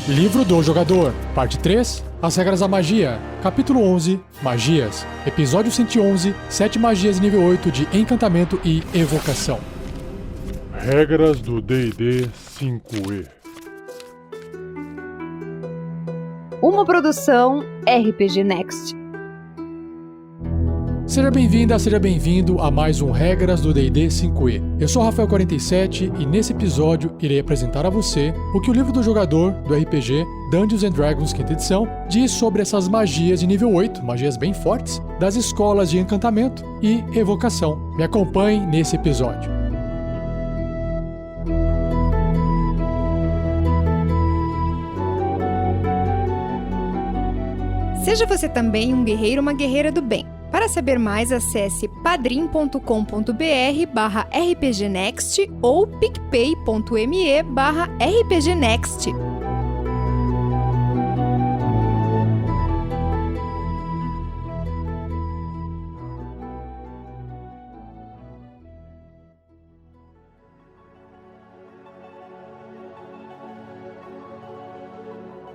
Livro do Jogador, Parte 3, As Regras da Magia, Capítulo 11, Magias, Episódio 111, 7 magias nível 8 de Encantamento e Evocação. Regras do D&D 5e. Uma produção RPG Next. Seja bem-vinda, seja bem-vindo a mais um Regras do D&D 5e. Eu sou o Rafael47 e nesse episódio irei apresentar a você o que o livro do jogador do RPG Dungeons & Dragons 5ª edição diz sobre essas magias de nível 8, magias bem fortes, das escolas de encantamento e evocação. Me acompanhe nesse episódio. Seja você também um guerreiro ou uma guerreira do bem. Para saber mais, acesse padrim.com.br/rpgnext ou picpay.me/rpgnext.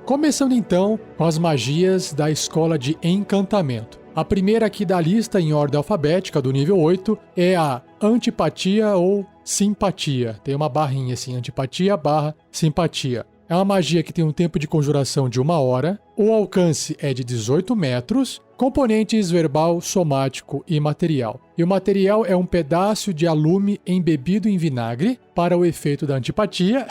Começando então com as magias da escola de encantamento. A primeira aqui da lista em ordem alfabética do nível 8 é a antipatia ou simpatia. Tem uma barrinha assim, antipatia barra simpatia. É uma magia que tem um tempo de conjuração de 1 hora, o alcance é de 18 metros, componentes verbal, somático e material. E o material é um pedaço de alume embebido em vinagre para o efeito da antipatia,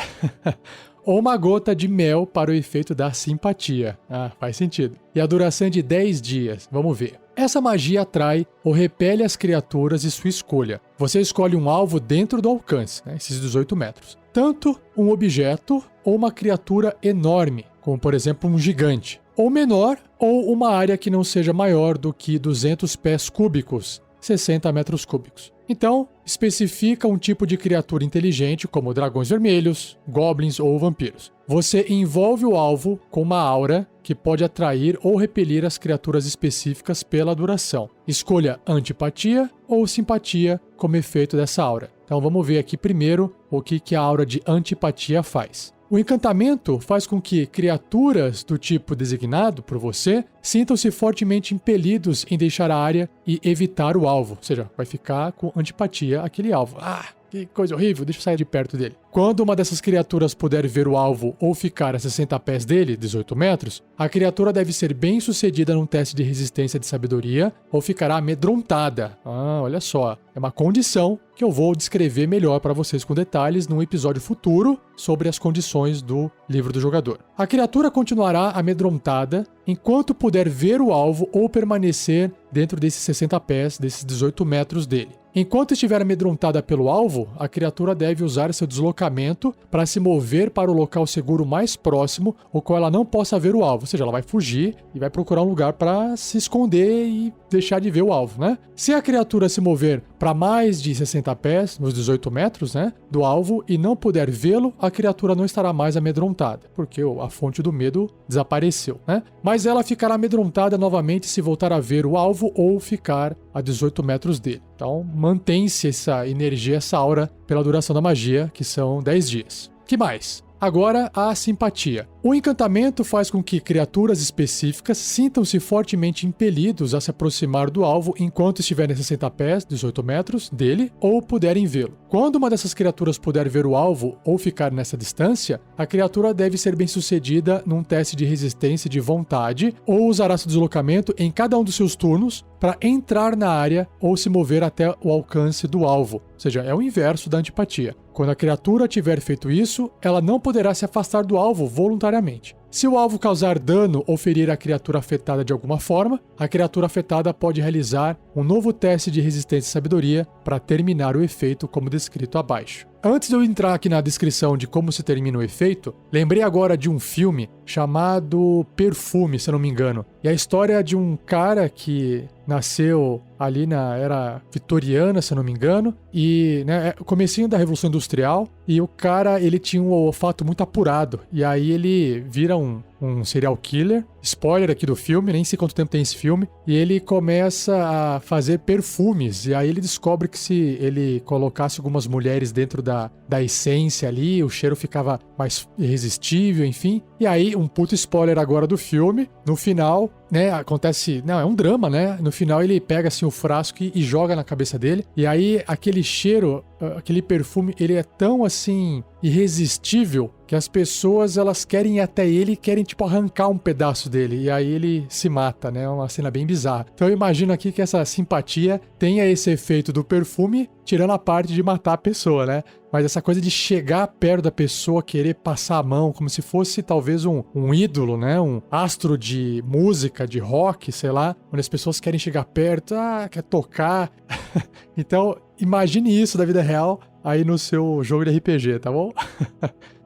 ou uma gota de mel para o efeito da simpatia. Ah, faz sentido. E a duração é de 10 dias. Vamos ver. Essa magia atrai ou repele as criaturas de sua escolha. Você escolhe um alvo dentro do alcance, esses 18 metros. Tanto um objeto ou uma criatura enorme, como por exemplo um gigante, ou menor, ou uma área que não seja maior do que 200 pés cúbicos, 60 metros cúbicos. Então, especifica um tipo de criatura inteligente, como dragões vermelhos, goblins ou vampiros. Você envolve o alvo com uma aura que pode atrair ou repelir as criaturas específicas pela duração. Escolha antipatia ou simpatia como efeito dessa aura. Então vamos ver aqui primeiro o que a aura de antipatia faz. O encantamento faz com que criaturas do tipo designado por você sintam-se fortemente impelidos em deixar a área e evitar o alvo. Ou seja, vai ficar com antipatia aquele alvo. Ah, que coisa horrível, deixa eu sair de perto dele. Quando uma dessas criaturas puder ver o alvo ou ficar a 60 pés dele, 18 metros, a criatura deve ser bem sucedida num teste de resistência de sabedoria ou ficará amedrontada. Ah, olha só, é uma condição que eu vou descrever melhor para vocês com detalhes num episódio futuro sobre as condições do livro do jogador. A criatura continuará amedrontada enquanto puder ver o alvo ou permanecer dentro desses 60 pés, desses 18 metros dele. Enquanto estiver amedrontada pelo alvo, a criatura deve usar seu deslocamento para se mover para o local seguro mais próximo, o qual ela não possa ver o alvo. Ou seja, ela vai fugir e vai procurar um lugar para se esconder e deixar de ver o alvo, Se a criatura se mover para mais de 60 pés, nos 18 metros, do alvo, e não puder vê-lo, a criatura não estará mais amedrontada, porque a fonte do medo desapareceu, Mas ela ficará amedrontada novamente se voltar a ver o alvo ou ficar a 18 metros dele. Então, mantém-se essa energia, essa aura, pela duração da magia, que são 10 dias. Que mais? Agora, a simpatia. O encantamento faz com que criaturas específicas sintam-se fortemente impelidos a se aproximar do alvo enquanto estiverem a 60 pés, 18 metros, dele, ou puderem vê-lo. Quando uma dessas criaturas puder ver o alvo ou ficar nessa distância, a criatura deve ser bem sucedida num teste de resistência de vontade ou usará seu deslocamento em cada um dos seus turnos para entrar na área ou se mover até o alcance do alvo. Ou seja, é o inverso da antipatia. Quando a criatura tiver feito isso, ela não poderá se afastar do alvo voluntariamente. Se o alvo causar dano ou ferir a criatura afetada de alguma forma, a criatura afetada pode realizar um novo teste de resistência e sabedoria para terminar o efeito como descrito abaixo. Antes de eu entrar aqui na descrição de como se termina o efeito, lembrei agora de um filme chamado Perfume, se eu não me engano. E a história de um cara que nasceu ali na era vitoriana, se eu não me engano, e comecinho da Revolução Industrial, e o cara, ele tinha um olfato muito apurado, e aí ele vira um um serial killer. Spoiler aqui do filme, nem sei quanto tempo tem esse filme. E ele começa a fazer perfumes. E aí ele descobre que se ele colocasse algumas mulheres dentro da essência ali, o cheiro ficava mais irresistível, enfim. E aí, um puto spoiler agora do filme. No final, né, acontece... Não, é um drama, né? No final ele pega assim o frasco e joga na cabeça dele. E aí aquele cheiro, aquele perfume, ele é tão assim irresistível que as pessoas elas querem ir até ele e querem tipo arrancar um pedaço dele. E aí ele se mata, né? É uma cena bem bizarra. Então eu imagino aqui que essa simpatia tenha esse efeito do perfume, tirando a parte de matar a pessoa, né? Mas essa coisa de chegar perto da pessoa, querer passar a mão, como se fosse talvez um ídolo, né? Um astro de música, de rock, sei lá, onde as pessoas querem chegar perto, quer tocar. Então, imagine isso da vida real aí no seu jogo de RPG, tá bom?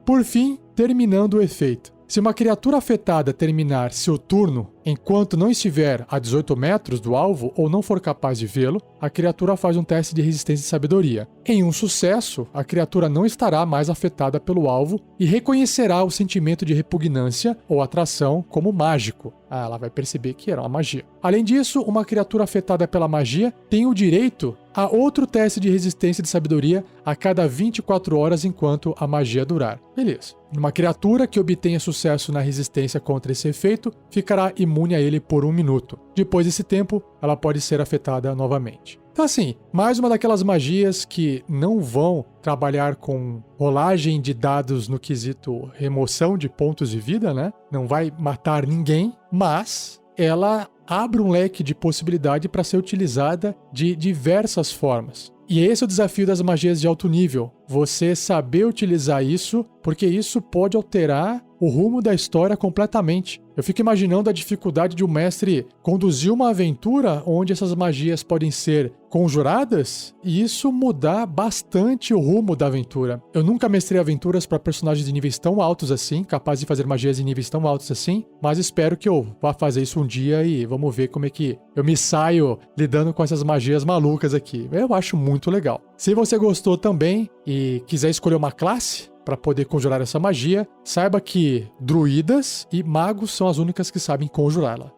Por fim, terminando o efeito. Se uma criatura afetada terminar seu turno enquanto não estiver a 18 metros do alvo ou não for capaz de vê-lo, a criatura faz um teste de resistência e sabedoria. Em um sucesso, a criatura não estará mais afetada pelo alvo e reconhecerá o sentimento de repugnância ou atração como mágico. Ela vai perceber que era uma magia. Além disso, uma criatura afetada pela magia tem o direito a outro teste de resistência e de sabedoria a cada 24 horas enquanto a magia durar. Beleza. Uma criatura que obtenha sucesso na resistência contra esse efeito ficará imune a ele por 1 minuto. Depois desse tempo, ela pode ser afetada novamente. Então assim, mais uma daquelas magias que não vão trabalhar com rolagem de dados no quesito remoção de pontos de vida, né? Não vai matar ninguém, mas ela abre um leque de possibilidade para ser utilizada de diversas formas. E esse é o desafio das magias de alto nível. Você saber utilizar isso, porque isso pode alterar o rumo da história completamente. Eu fico imaginando a dificuldade de um mestre conduzir uma aventura onde essas magias podem ser conjuradas e isso mudar bastante o rumo da aventura. Eu nunca mestrei aventuras para personagens de níveis tão altos assim, capazes de fazer magias de níveis tão altos assim, mas espero que eu vá fazer isso um dia e vamos ver como é que eu me saio lidando com essas magias malucas aqui. Eu acho muito legal. Se você gostou também e quiser escolher uma classe para poder conjurar essa magia, saiba que druidas e magos são as únicas que sabem conjurá-la.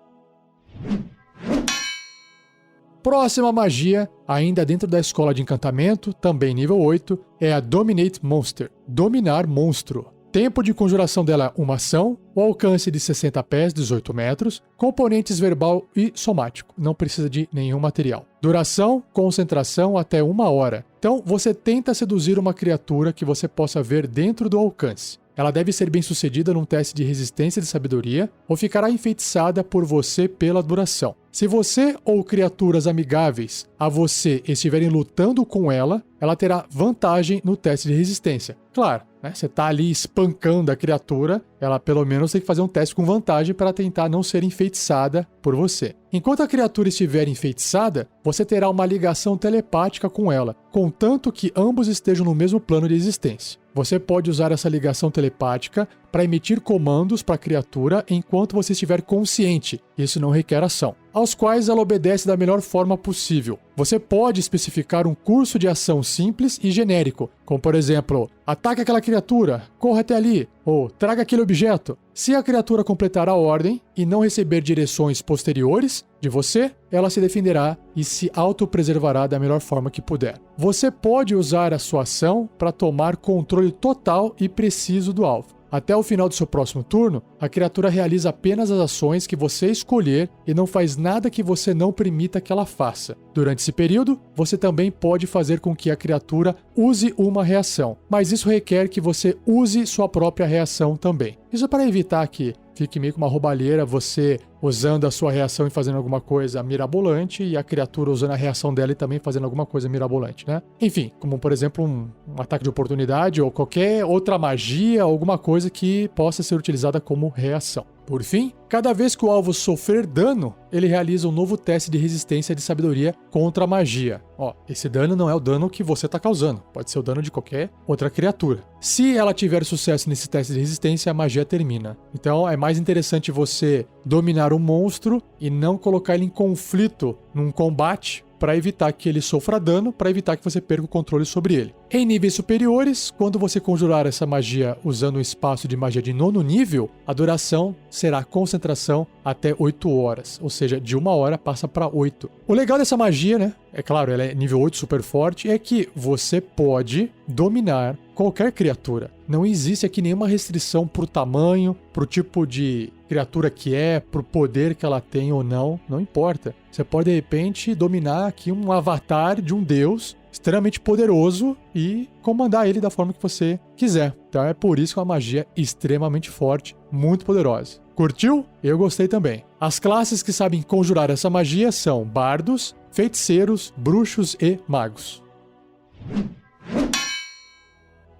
Próxima magia, ainda dentro da escola de encantamento, também nível 8, é a Dominate Monster, dominar monstro. Tempo de conjuração dela, uma ação, o alcance de 60 pés, 18 metros, componentes verbal e somático, não precisa de nenhum material. Duração, concentração até 1 hora. Então, você tenta seduzir uma criatura que você possa ver dentro do alcance. Ela deve ser bem sucedida num teste de resistência e de sabedoria ou ficará enfeitiçada por você pela duração. Se você ou criaturas amigáveis a você estiverem lutando com ela, ela terá vantagem no teste de resistência. Claro, né? Você está ali espancando a criatura, ela pelo menos tem que fazer um teste com vantagem para tentar não ser enfeitiçada por você. Enquanto a criatura estiver enfeitiçada, você terá uma ligação telepática com ela, contanto que ambos estejam no mesmo plano de existência. Você pode usar essa ligação telepática para emitir comandos para a criatura enquanto você estiver consciente. Isso não requer ação, aos quais ela obedece da melhor forma possível. Você pode especificar um curso de ação simples e genérico, como por exemplo, ataque aquela criatura, corra até ali, ou traga aquele objeto. Se a criatura completar a ordem e não receber direções posteriores de você, ela se defenderá e se autopreservará da melhor forma que puder. Você pode usar a sua ação para tomar controle total e preciso do alvo. Até o final do seu próximo turno, a criatura realiza apenas as ações que você escolher e não faz nada que você não permita que ela faça. Durante esse período, você também pode fazer com que a criatura use uma reação, mas isso requer que você use sua própria reação também. Isso é para evitar que fique meio que uma roubalheira você usando a sua reação e fazendo alguma coisa mirabolante e a criatura usando a reação dela e também fazendo alguma coisa mirabolante, né? Enfim, como por exemplo um ataque de oportunidade ou qualquer outra magia, alguma coisa que possa ser utilizada como reação. Por fim, Cada vez que o alvo sofrer dano, ele realiza um novo teste de resistência de sabedoria contra a magia. Ó, esse dano não é o dano que você está causando, pode ser o dano de qualquer outra criatura. Se ela tiver sucesso nesse teste de resistência, a magia termina. Então é mais interessante você dominar um monstro e não colocar ele em conflito num combate, para evitar que ele sofra dano, para evitar que você perca o controle sobre ele. Em níveis superiores, quando você conjurar essa magia usando um espaço de magia de 9º nível, a duração será concentração até 8 horas, ou seja, de 1 hora passa para 8. O legal dessa magia, né? É claro, ela é nível 8 super forte, é que você pode dominar qualquer criatura. Não existe aqui nenhuma restrição pro tamanho, pro tipo de criatura que é, pro poder que ela tem ou não, não importa. Você pode, de repente, dominar aqui um avatar de um deus extremamente poderoso e comandar ele da forma que você quiser. Então é por isso que é uma magia extremamente forte, muito poderosa. Curtiu? Eu gostei também. As classes que sabem conjurar essa magia são bardos, feiticeiros, bruxos e magos.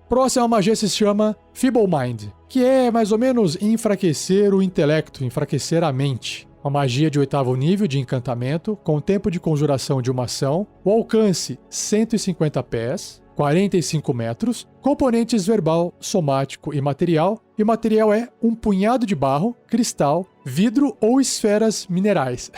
Próxima magia se chama Feeble Mind, que é mais ou menos enfraquecer o intelecto, enfraquecer a mente. Uma magia de 8º nível de encantamento, com tempo de conjuração de uma ação, o alcance 150 pés, 45 metros, componentes verbal, somático e material o material é um punhado de barro, cristal, vidro ou esferas minerais.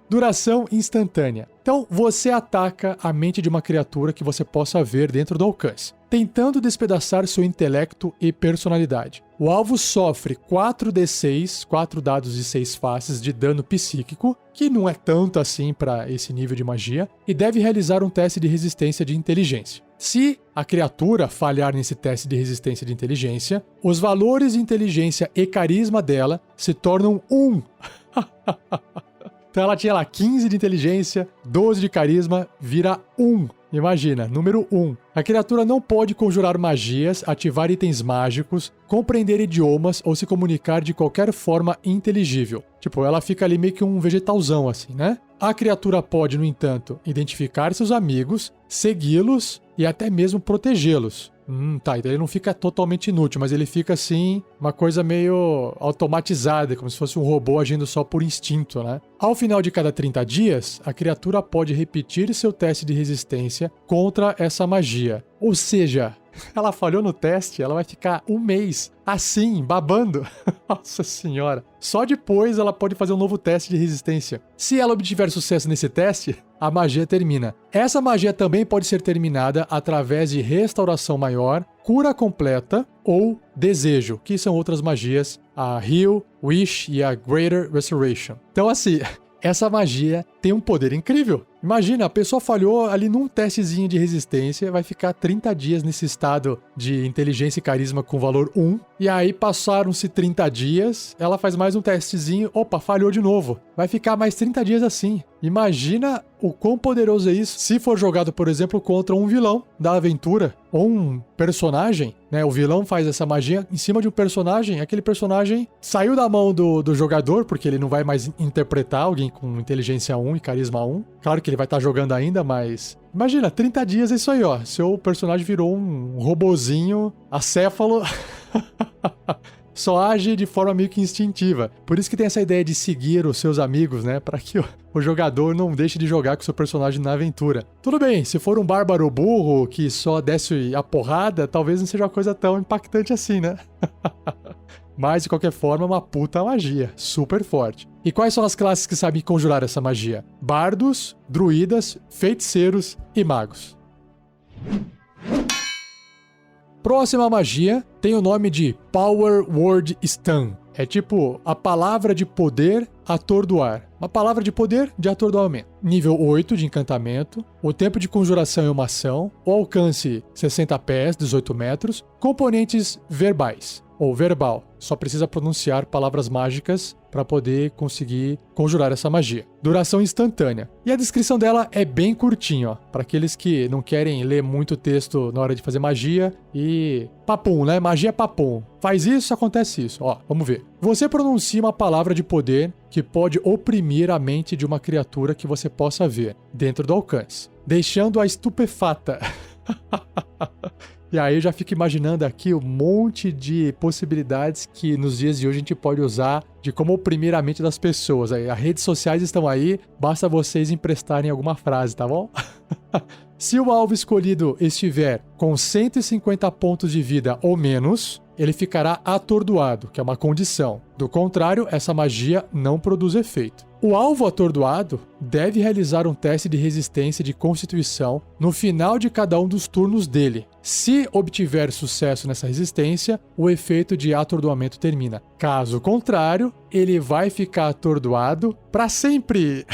Duração instantânea. Então, você ataca a mente de uma criatura que você possa ver dentro do alcance, tentando despedaçar seu intelecto e personalidade. O alvo sofre 4d6, 4 dados de 6 faces de dano psíquico, que não é tanto assim para esse nível de magia, e deve realizar um teste de resistência de inteligência. Se a criatura falhar nesse teste de resistência de inteligência, os valores de inteligência e carisma dela se tornam 1. Então ela tinha lá 15 de inteligência, 12 de carisma, vira 1. Imagina, número 1. A criatura não pode conjurar magias, ativar itens mágicos, compreender idiomas ou se comunicar de qualquer forma inteligível. Tipo, ela fica ali meio que um vegetalzão assim, né? A criatura pode, no entanto, identificar seus amigos, segui-los e até mesmo protegê-los. Tá, então ele não fica totalmente inútil, mas ele fica assim, uma coisa meio automatizada, como se fosse um robô agindo só por instinto, né? Ao final de cada 30 dias, a criatura pode repetir seu teste de resistência contra essa magia. Ou seja, ela falhou no teste, ela vai ficar 1 mês assim, babando. Nossa senhora. Só depois ela pode fazer um novo teste de resistência. Se ela obtiver sucesso nesse teste, a magia termina. Essa magia também pode ser terminada através de restauração maior, cura completa ou desejo, que são outras magias, a Heal, Wish e a Greater Restoration. Então assim, essa magia tem um poder incrível. Imagina, a pessoa falhou ali num testezinho de resistência, vai ficar 30 dias nesse estado de inteligência e carisma com valor 1, e aí passaram-se 30 dias, ela faz mais um testezinho, opa, falhou de novo. Vai ficar mais 30 dias assim. Imagina o quão poderoso é isso se for jogado, por exemplo, contra um vilão da aventura, ou um personagem, né? O vilão faz essa magia em cima de um personagem, aquele personagem saiu da mão do jogador, porque ele não vai mais interpretar alguém com inteligência 1 e carisma 1. Claro que ele vai estar jogando ainda, mas imagina, 30 dias é isso aí, ó. Seu personagem virou um robozinho acéfalo. Só age de forma meio que instintiva. Por isso que tem essa ideia de seguir os seus amigos, né? Para que o jogador não deixe de jogar com o seu personagem na aventura. Tudo bem, se for um bárbaro burro que só desce a porrada, talvez não seja uma coisa tão impactante assim, né? Mas, de qualquer forma, é uma puta magia. Super forte. E quais são as classes que sabem conjurar essa magia? Bardos, druidas, feiticeiros e magos. Próxima magia tem o nome de Power Word Stun. É tipo a palavra de poder atordoar. Uma palavra de poder de atordoamento. Nível 8 de encantamento. O tempo de conjuração é uma ação. O alcance 60 pés, 18 metros. Componentes verbais. Ou verbal. Só precisa pronunciar palavras mágicas para poder conseguir conjurar essa magia. Duração instantânea. E a descrição dela é bem curtinha, ó. Para aqueles que não querem ler muito texto na hora de fazer magia e... papum, né? Magia é papum. Faz isso, acontece isso. Ó, vamos ver. Você pronuncia uma palavra de poder que pode oprimir a mente de uma criatura que você possa ver dentro do alcance, deixando-a estupefata. E aí eu já fico imaginando aqui um monte de possibilidades que nos dias de hoje a gente pode usar de como oprimir a mente das pessoas. As redes sociais estão aí, basta vocês emprestarem alguma frase, tá bom? Se o alvo escolhido estiver com 150 pontos de vida ou menos, ele ficará atordoado, que é uma condição. Do contrário, essa magia não produz efeito. O alvo atordoado deve realizar um teste de resistência de constituição no final de cada um dos turnos dele. Se obtiver sucesso nessa resistência, o efeito de atordoamento termina. Caso contrário, ele vai ficar atordoado para sempre.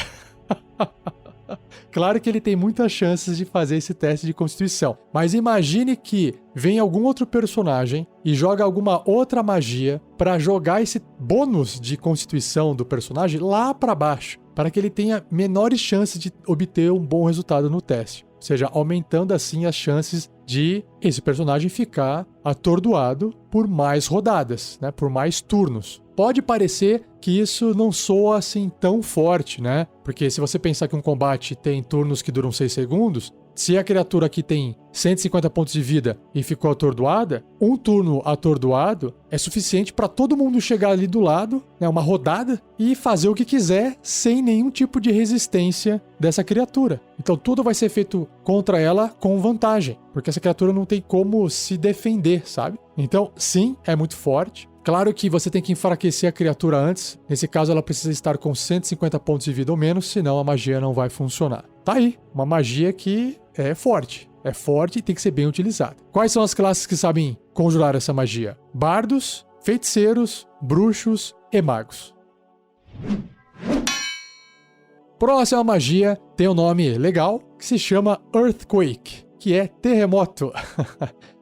Claro que ele tem muitas chances de fazer esse teste de constituição, mas imagine que vem algum outro personagem e joga alguma outra magia para jogar esse bônus de constituição do personagem lá para baixo, para que ele tenha menores chances de obter um bom resultado no teste. Ou seja, aumentando assim as chances de esse personagem ficar atordoado por mais rodadas, né? Por mais turnos. Pode parecer que isso não soa assim tão forte, né? Porque se você pensar que um combate tem turnos que duram 6 segundos, se a criatura aqui tem 150 pontos de vida e ficou atordoada, um turno atordoado é suficiente para todo mundo chegar ali do lado, né, uma rodada, e fazer o que quiser sem nenhum tipo de resistência dessa criatura. Então tudo vai ser feito contra ela com vantagem, porque essa criatura não tem como se defender, sabe? Então, sim, é muito forte. Claro que você tem que enfraquecer a criatura antes. Nesse caso, ela precisa estar com 150 pontos de vida ou menos, senão a magia não vai funcionar. Tá aí, uma magia que é forte. É forte e tem que ser bem utilizada. Quais são as classes que sabem conjurar essa magia? Bardos, feiticeiros, bruxos e magos. Próxima magia tem um nome legal que se chama Earthquake, que é terremoto.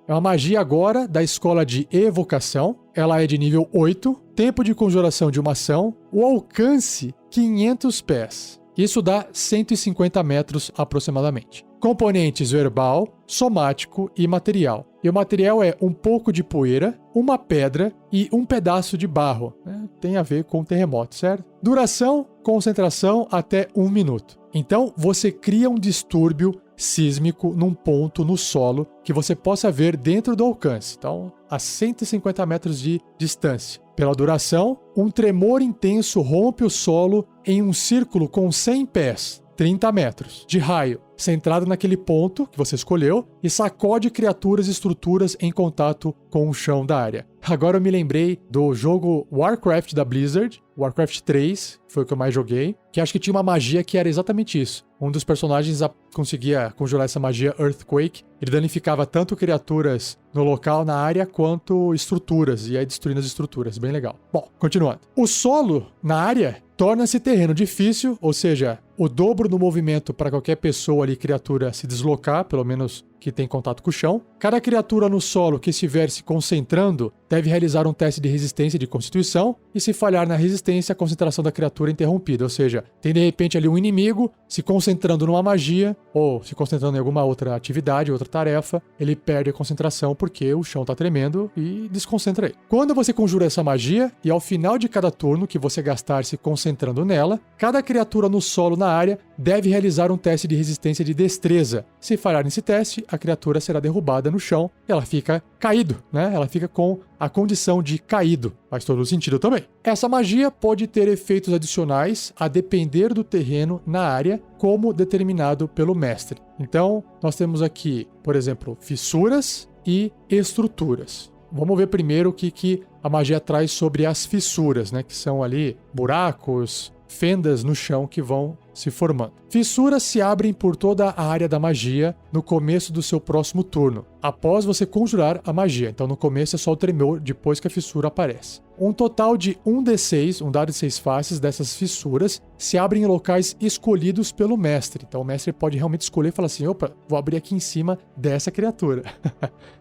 É uma magia agora da escola de evocação. Ela é de nível 8, tempo de conjuração de uma ação, o alcance 500 pés. Isso dá 150 metros aproximadamente. Componentes verbal, somático e material. E o material é um pouco de poeira, uma pedra e um pedaço de barro. Tem a ver com terremoto, certo? Duração, concentração até 1 minuto. Então, você cria um distúrbio sísmico num ponto no solo que você possa ver dentro do alcance. Então, a 150 metros de distância. Pela duração, um tremor intenso rompe o solo em um círculo com 100 pés, 30 metros, de raio, centrado naquele ponto que você escolheu e sacode criaturas e estruturas em contato com o chão da área. Agora eu me lembrei do jogo Warcraft da Blizzard, Warcraft 3, foi o que eu mais joguei, que acho que tinha uma magia que era exatamente isso. Um dos personagens conseguia conjurar essa magia Earthquake, ele danificava tanto criaturas no local, na área, quanto estruturas, e aí destruindo as estruturas, bem legal. Bom, continuando. O solo na área torna-se terreno difícil, ou seja, o dobro do movimento para qualquer pessoa ali, criatura, se deslocar, pelo menos que tem contato com o chão. Cada criatura no solo que estiver se concentrando deve realizar um teste de resistência de constituição e se falhar na resistência, a concentração da criatura é interrompida. Ou seja, tem de repente ali um inimigo se concentrando numa magia ou se concentrando em alguma outra atividade, outra tarefa, ele perde a concentração porque o chão está tremendo e desconcentra ele. Quando você conjura essa magia e ao final de cada turno que você gastar se concentrando nela, cada criatura no solo na área deve realizar um teste de resistência de destreza. Se falhar nesse teste, a criatura será derrubada no chão e ela fica caído, né? Ela fica com a condição de caído. Faz todo o sentido também. Essa magia pode ter efeitos adicionais a depender do terreno na área, como determinado pelo mestre. Então, nós temos aqui, por exemplo, fissuras e estruturas. Vamos ver primeiro o que a magia traz sobre as fissuras, né? Que são ali buracos, fendas no chão que vão se formando. Fissuras se abrem por toda a área da magia no começo do seu próximo turno, após você conjurar a magia. Então no começo é só o tremor, depois que a fissura aparece. Um total de 1d6, um dado de 6 faces dessas fissuras, se abrem em locais escolhidos pelo mestre. Então o mestre pode realmente escolher e falar assim, opa, vou abrir aqui em cima dessa criatura.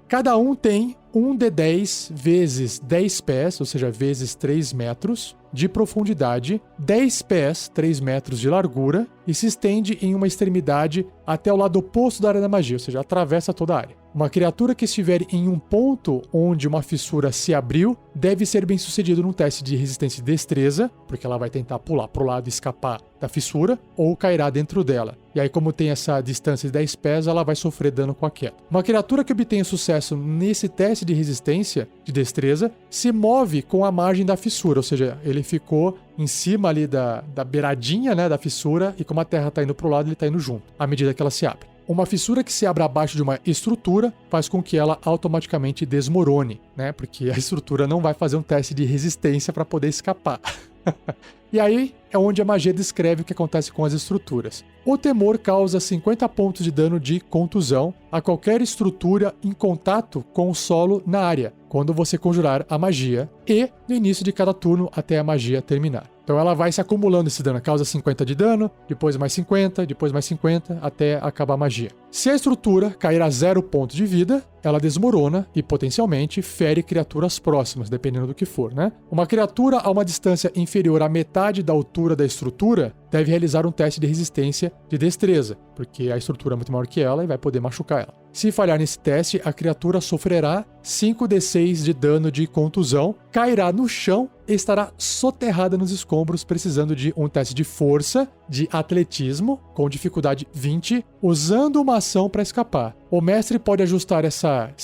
Cada um tem 1d10 vezes 10 pés, ou seja, vezes 3 metros de profundidade, 10 pés, 3 metros de largura e se estende em uma extremidade até o lado oposto da área da magia, ou seja, atravessa toda a área. Uma criatura que estiver em um ponto onde uma fissura se abriu deve ser bem sucedido num teste de resistência e destreza, porque ela vai tentar pular para o lado e escapar da fissura, ou cairá dentro dela. E aí, como tem essa distância de 10 pés, ela vai sofrer dano com a queda. Uma criatura que obtenha sucesso nesse teste de resistência, de destreza, se move com a margem da fissura, ou seja, ele ficou em cima ali da beiradinha, né, da fissura, e como a terra está indo para o lado, ele está indo junto, à medida que ela se abre. Uma fissura que se abre abaixo de uma estrutura faz com que ela automaticamente desmorone, né? Porque a estrutura não vai fazer um teste de resistência para poder escapar. E aí é onde a magia descreve o que acontece com as estruturas. O temor causa 50 pontos de dano de contusão a qualquer estrutura em contato com o solo na área, quando você conjurar a magia, e no início de cada turno até a magia terminar. Então ela vai se acumulando esse dano, causa 50 de dano, depois mais 50, depois mais 50, até acabar a magia. Se a estrutura cair a 0 pontos de vida, ela desmorona e potencialmente fere criaturas próximas, dependendo do que for, né? Uma criatura a uma distância inferior à metade da altura da estrutura deve realizar um teste de resistência de destreza, porque a estrutura é muito maior que ela e vai poder machucar ela. Se falhar nesse teste, a criatura sofrerá 5d6 de dano de contusão, cairá no chão e estará soterrada nos escombros, precisando de um teste de força, de atletismo, com dificuldade 20, usando uma ação para escapar. O mestre pode ajustar essa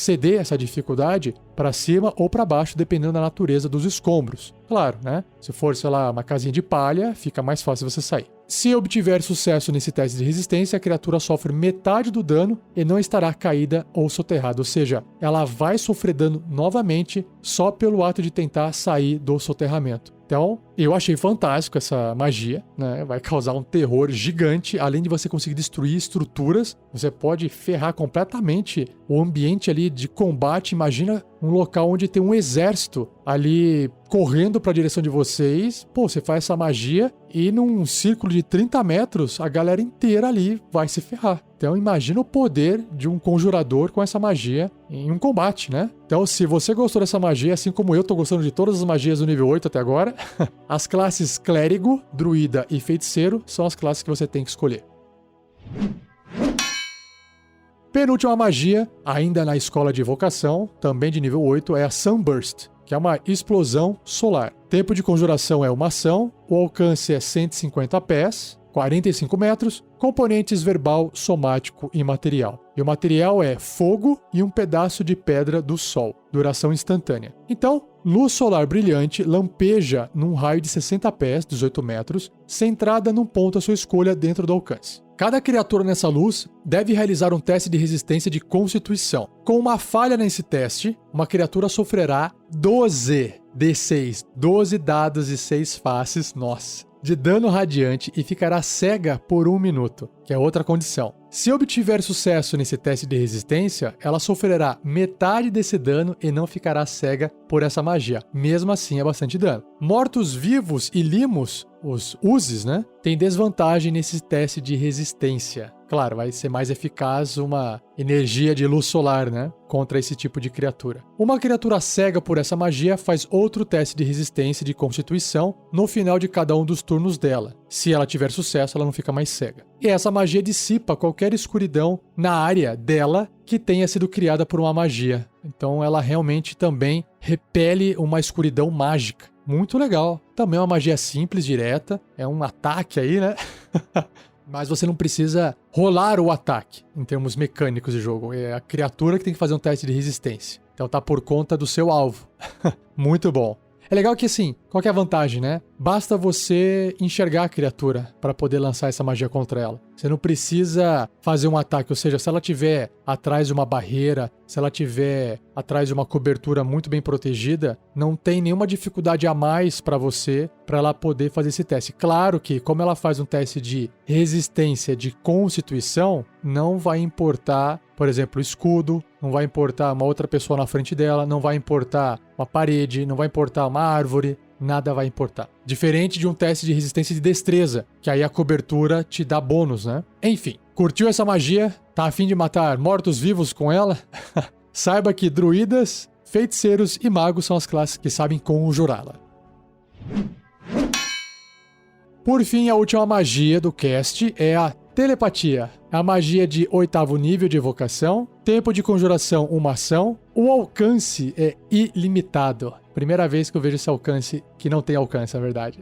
dificuldade para cima ou para baixo, dependendo da natureza dos escombros. Claro, né? Se for, sei lá, uma casinha de palha, fica mais fácil você sair. Se obtiver sucesso nesse teste de resistência, a criatura sofre metade do dano e não estará caída ou soterrada, ou seja, ela vai sofrer dano novamente só pelo ato de tentar sair do soterramento. Então, eu achei fantástico essa magia, né? Vai causar um terror gigante. Além de você conseguir destruir estruturas, você pode ferrar completamente o ambiente ali de combate. Imagina um local onde tem um exército ali correndo para a direção de vocês. Pô, você faz essa magia e num círculo de 30 metros, a galera inteira ali vai se ferrar. Então imagina o poder de um conjurador com essa magia em um combate, né? Então se você gostou dessa magia, assim como eu tô gostando de todas as magias do nível 8 até agora, as classes Clérigo, Druida e Feiticeiro são as classes que você tem que escolher. Penúltima magia, ainda na escola de evocação, também de nível 8, é a Sunburst, que é uma explosão solar. Tempo de conjuração é uma ação, o alcance é 150 pés, 45 metros, componentes verbal, somático e material. E o material é fogo e um pedaço de pedra do sol, duração instantânea. Então, luz solar brilhante lampeja num raio de 60 pés, 18 metros, centrada num ponto à sua escolha dentro do alcance. Cada criatura nessa luz deve realizar um teste de resistência de constituição. Com uma falha nesse teste, uma criatura sofrerá 12 D6, 12 dados e 6 faces, de dano radiante e ficará cega por 1 minuto, que é outra condição. Se obtiver sucesso nesse teste de resistência, ela sofrerá metade desse dano e não ficará cega por essa magia. Mesmo assim, é bastante dano. Mortos-vivos e limos, os Uzes, né, tem desvantagem nesse teste de resistência. Claro, vai ser mais eficaz uma energia de luz solar, né, contra esse tipo de criatura. Uma criatura cega por essa magia faz outro teste de resistência de constituição no final de cada um dos turnos dela. Se ela tiver sucesso, ela não fica mais cega. E essa magia dissipa qualquer escuridão na área dela que tenha sido criada por uma magia. Então ela realmente também repele uma escuridão mágica. Muito legal. Também é uma magia simples, direta. É um ataque aí, né? Mas você não precisa rolar o ataque em termos mecânicos de jogo. É a criatura que tem que fazer um teste de resistência. Então tá por conta do seu alvo. Muito bom. É legal que assim, qual que é a vantagem, né? Basta você enxergar a criatura para poder lançar essa magia contra ela. Você não precisa fazer um ataque, ou seja, se ela estiver atrás de uma barreira, se ela estiver atrás de uma cobertura muito bem protegida, não tem nenhuma dificuldade a mais para você, para ela poder fazer esse teste. Claro que, como ela faz um teste de resistência de constituição, não vai importar, por exemplo, o escudo, não vai importar uma outra pessoa na frente dela, não vai importar uma parede, não vai importar uma árvore, nada vai importar. Diferente de um teste de resistência de destreza, que aí a cobertura te dá bônus, né? Enfim, curtiu essa magia? Tá a fim de matar mortos-vivos com ela? Saiba que druidas, feiticeiros e magos são as classes que sabem conjurá-la. Por fim, a última magia do cast é a telepatia. A magia de 8º nível de evocação, tempo de conjuração 1 ação, o alcance é ilimitado. Primeira vez que eu vejo esse alcance que não tem alcance, na verdade.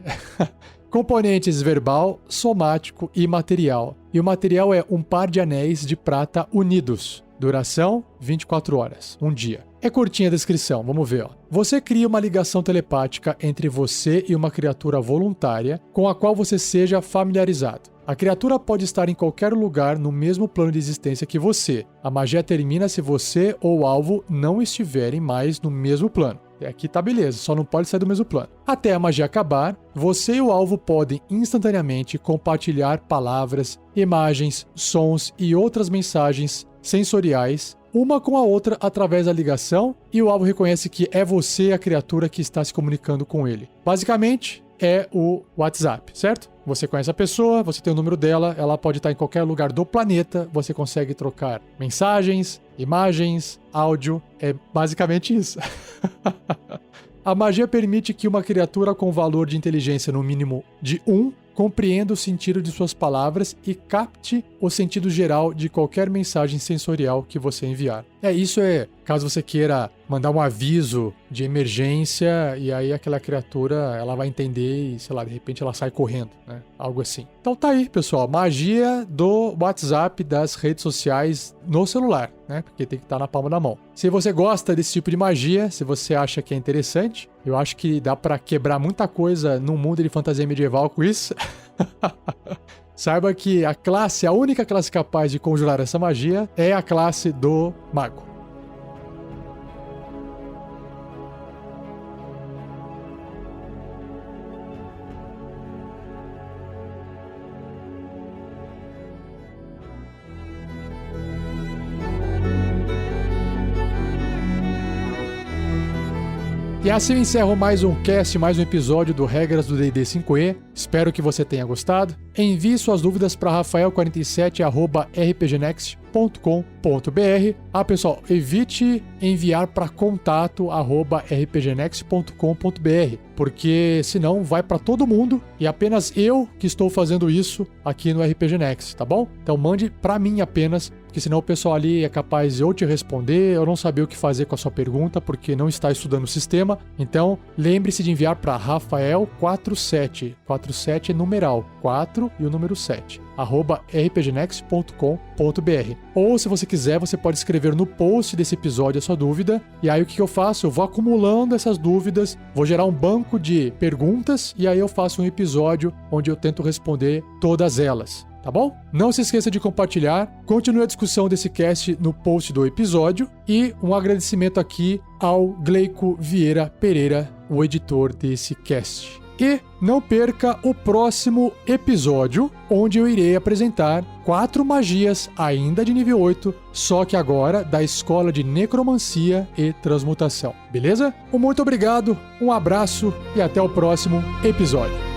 Componentes verbal, somático e material. E o material é um par de anéis de prata unidos. Duração, 24 horas, um dia. É curtinha a descrição, vamos ver. Você cria uma ligação telepática entre você e uma criatura voluntária com a qual você seja familiarizado. A criatura pode estar em qualquer lugar no mesmo plano de existência que você. A magia termina se você ou o alvo não estiverem mais no mesmo plano. Aqui tá beleza, só não pode sair do mesmo plano. Até a magia acabar, você e o alvo podem instantaneamente compartilhar palavras, imagens, sons e outras mensagens sensoriais, uma com a outra através da ligação, e o alvo reconhece que é você a criatura que está se comunicando com ele. Basicamente, é o WhatsApp, certo? Você conhece a pessoa, você tem o número dela, ela pode estar em qualquer lugar do planeta, você consegue trocar mensagens, imagens, áudio, é basicamente isso. A magia permite que uma criatura com valor de inteligência no mínimo de 1 compreenda o sentido de suas palavras e capte o sentido geral de qualquer mensagem sensorial que você enviar. Isso é caso você queira mandar um aviso de emergência e aí aquela criatura ela vai entender e, sei lá, de repente ela sai correndo, né? Algo assim. Então tá aí, pessoal, magia do WhatsApp, das redes sociais no celular, né? Porque tem que estar na palma da mão. Se você gosta desse tipo de magia, se você acha que é interessante, eu acho que dá pra quebrar muita coisa num mundo de fantasia medieval com isso. Saiba que a única classe capaz de conjurar essa magia é a classe do mago. E assim eu encerro mais um cast, mais um episódio do Regras do D&D 5e. Espero que você tenha gostado. Envie suas dúvidas para rafael47@rpgnext.com.br. Pessoal, evite enviar para contato@rpgnext.com.br, porque senão vai para todo mundo e apenas eu que estou fazendo isso aqui no RPG Next, tá bom? Então mande para mim apenas, porque senão o pessoal ali é capaz de eu te responder, eu não saber o que fazer com a sua pergunta, porque não está estudando o sistema. Então, lembre-se de enviar para Rafael47. 47 é numeral, 4 e o número 7. @rpgnext.com.br. Ou, se você quiser, você pode escrever no post desse episódio a sua dúvida. E aí o que eu faço? Eu vou acumulando essas dúvidas, vou gerar um banco de perguntas e aí eu faço um episódio onde eu tento responder todas elas. Tá bom? Não se esqueça de compartilhar, continue a discussão desse cast no post do episódio e um agradecimento aqui ao Gleico Vieira Pereira, o editor desse cast. E não perca o próximo episódio, onde eu irei apresentar 4 magias ainda de nível 8, só que agora da Escola de Necromancia e Transmutação. Beleza? Muito obrigado, um abraço e até o próximo episódio.